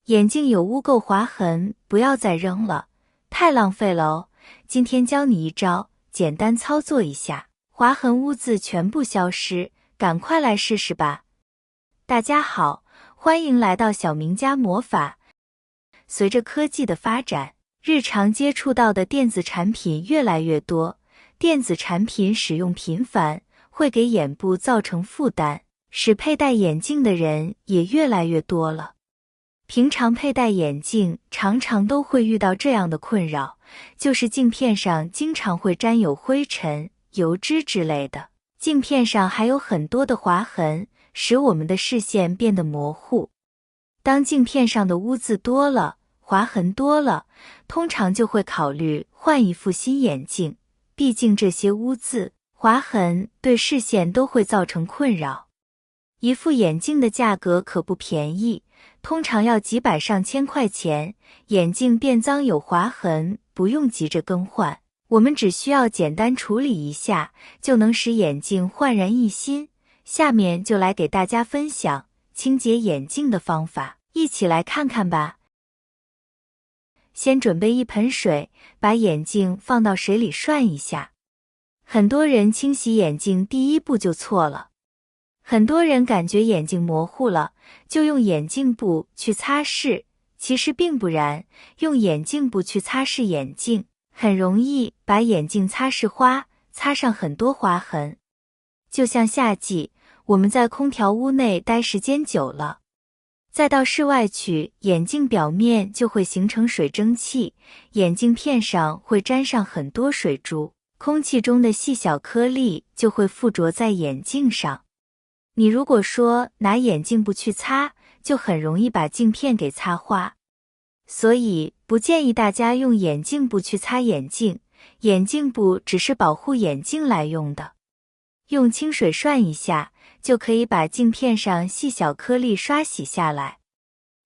眼镜有污垢划痕，不要再扔了，太浪费了哦。今天教你一招，简单操作一下，划痕污渍全部消失，赶快来试试吧。大家好，欢迎来到小明家魔法。随着科技的发展，日常接触到的电子产品越来越多，电子产品使用频繁，会给眼部造成负担，使佩戴眼镜的人也越来越多了。平常佩戴眼镜常常都会遇到这样的困扰，就是镜片上经常会沾有灰尘、油脂之类的，镜片上还有很多的划痕，使我们的视线变得模糊。当镜片上的污渍多了，划痕多了，通常就会考虑换一副新眼镜，毕竟这些污渍、划痕对视线都会造成困扰。一副眼镜的价格可不便宜，通常要几百上千块钱，眼镜变脏有划痕，不用急着更换，我们只需要简单处理一下，就能使眼镜焕然一新。下面就来给大家分享清洁眼镜的方法，一起来看看吧。先准备一盆水，把眼镜放到水里涮一下。很多人清洗眼镜第一步就错了。很多人感觉眼镜模糊了，就用眼镜布去擦拭，其实并不然，用眼镜布去擦拭眼镜，很容易把眼镜擦拭花，擦上很多划痕。就像夏季，我们在空调屋内待时间久了，再到室外去，眼镜表面就会形成水蒸气，眼镜片上会沾上很多水珠，空气中的细小颗粒就会附着在眼镜上。你如果说拿眼镜布去擦，就很容易把镜片给擦花。所以不建议大家用眼镜布去擦眼镜，眼镜布只是保护眼镜来用的。用清水涮一下，就可以把镜片上细小颗粒刷洗下来。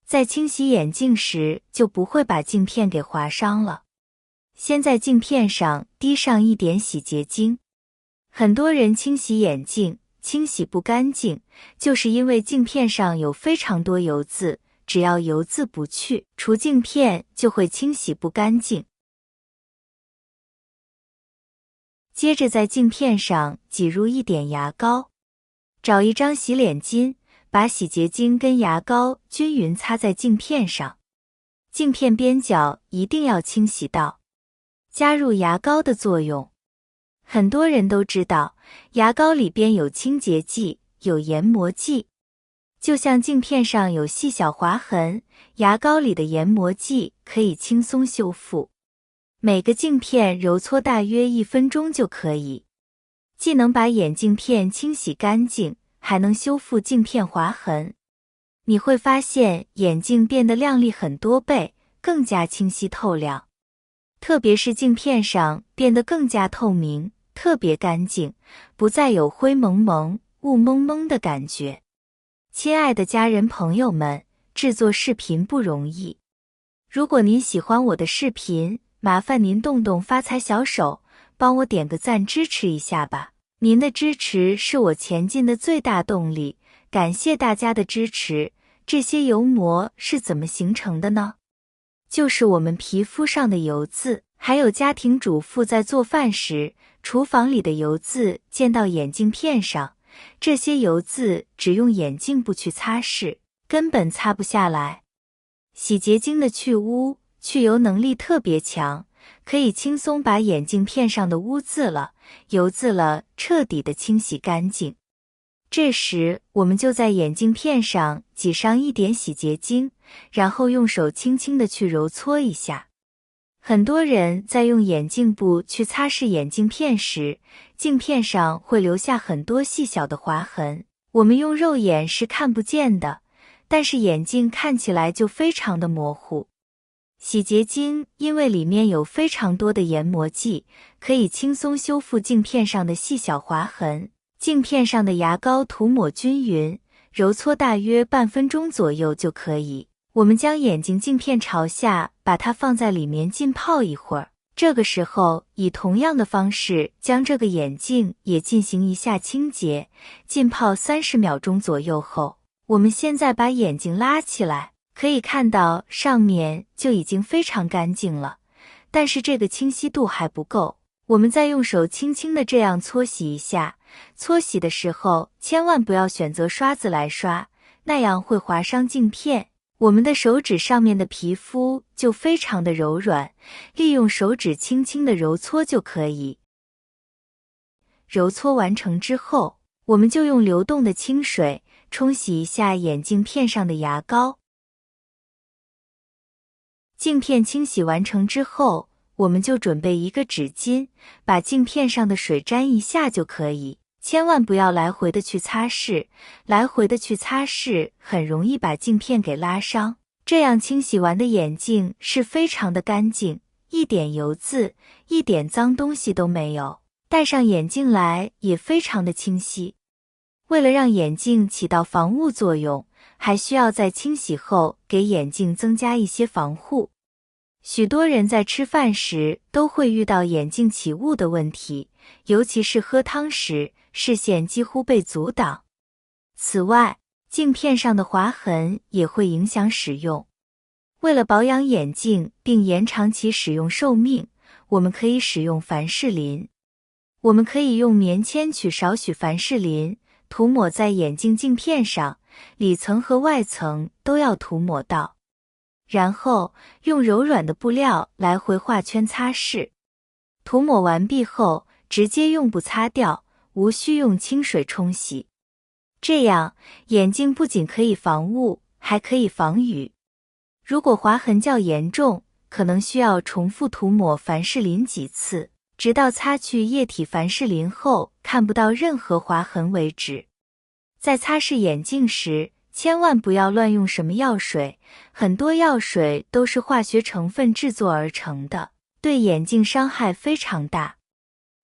在清洗眼镜时，就不会把镜片给划伤了。先在镜片上滴上一点洗洁精。很多人清洗眼镜清洗不干净，就是因为镜片上有非常多油渍，只要油渍不去除，镜片就会清洗不干净。接着在镜片上挤入一点牙膏，找一张洗脸巾，把洗洁精跟牙膏均匀擦在镜片上，镜片边角一定要清洗到。加入牙膏的作用，很多人都知道，牙膏里边有清洁剂，有研磨剂。就像镜片上有细小划痕，牙膏里的研磨剂可以轻松修复。每个镜片揉搓大约1分钟就可以，既能把眼镜片清洗干净，还能修复镜片划痕。你会发现眼镜变得亮丽很多倍，更加清晰透亮。特别是镜片上变得更加透明，特别干净，不再有灰蒙蒙、雾蒙蒙的感觉。亲爱的家人朋友们，制作视频不容易。如果您喜欢我的视频，麻烦您动动发财小手，帮我点个赞支持一下吧。您的支持是我前进的最大动力，感谢大家的支持。这些油膜是怎么形成的呢？就是我们皮肤上的油渍，还有家庭主妇在做饭时，厨房里的油渍溅到眼镜片上，这些油渍只用眼镜布去擦拭，根本擦不下来。洗洁精的去污、去油能力特别强，可以轻松把眼镜片上的污渍了、油渍了彻底的清洗干净。这时我们就在眼镜片上挤上一点洗洁精，然后用手轻轻的去揉搓一下。很多人在用眼镜布去擦拭眼镜片时，镜片上会留下很多细小的划痕，我们用肉眼是看不见的，但是眼镜看起来就非常的模糊。洗洁精因为里面有非常多的研磨剂，可以轻松修复镜片上的细小划痕。镜片上的牙膏涂抹均匀，揉搓大约半分钟左右就可以。我们将眼镜镜片朝下，把它放在里面浸泡一会儿。这个时候以同样的方式将这个眼镜也进行一下清洁，浸泡30秒钟左右后，我们现在把眼镜拉起来，可以看到上面就已经非常干净了，但是这个清晰度还不够。我们再用手轻轻的这样搓洗一下，搓洗的时候千万不要选择刷子来刷，那样会划伤镜片。我们的手指上面的皮肤就非常的柔软，利用手指轻轻的揉搓就可以。揉搓完成之后，我们就用流动的清水冲洗一下眼镜片上的牙膏。镜片清洗完成之后，我们就准备一个纸巾，把镜片上的水沾一下就可以。千万不要来回的去擦拭，来回的去擦拭很容易把镜片给拉伤。这样清洗完的眼镜是非常的干净，一点油渍，一点脏东西都没有，戴上眼镜来也非常的清晰。为了让眼镜起到防雾作用，还需要在清洗后给眼镜增加一些防护。许多人在吃饭时都会遇到眼镜起雾的问题，尤其是喝汤时，视线几乎被阻挡。此外，镜片上的划痕也会影响使用。为了保养眼镜并延长其使用寿命，我们可以使用凡士林。我们可以用棉签取少许凡士林，涂抹在眼镜镜片上，里层和外层都要涂抹到。然后用柔软的布料来回画圈擦拭。涂抹完毕后，直接用布擦掉，无需用清水冲洗。这样，眼镜不仅可以防雾，还可以防雨。如果划痕较严重，可能需要重复涂抹凡士林几次，直到擦去液体凡士林后看不到任何划痕为止。在擦拭眼镜时，千万不要乱用什么药水，很多药水都是化学成分制作而成的，对眼镜伤害非常大。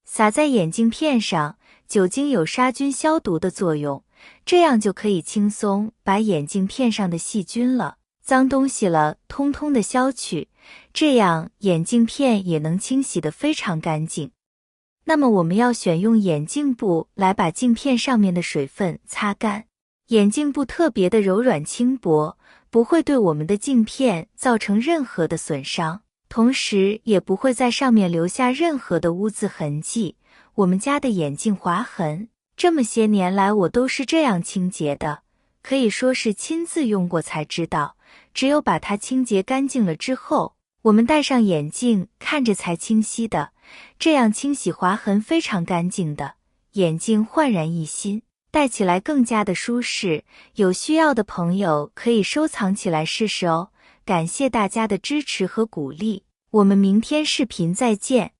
撒在眼镜片上，酒精有杀菌消毒的作用，这样就可以轻松把眼镜片上的细菌了、脏东西了通通的消去，这样眼镜片也能清洗得非常干净。那么我们要选用眼镜布来把镜片上面的水分擦干。眼镜布特别的柔软轻薄，不会对我们的镜片造成任何的损伤，同时也不会在上面留下任何的污渍痕迹。我们家的眼镜划痕，这么些年来我都是这样清洁的，可以说是亲自用过才知道，只有把它清洁干净了之后，我们戴上眼镜看着才清晰的，这样清洗划痕非常干净的，眼镜焕然一新，戴起来更加的舒适。有需要的朋友可以收藏起来试试哦。感谢大家的支持和鼓励，我们明天视频再见。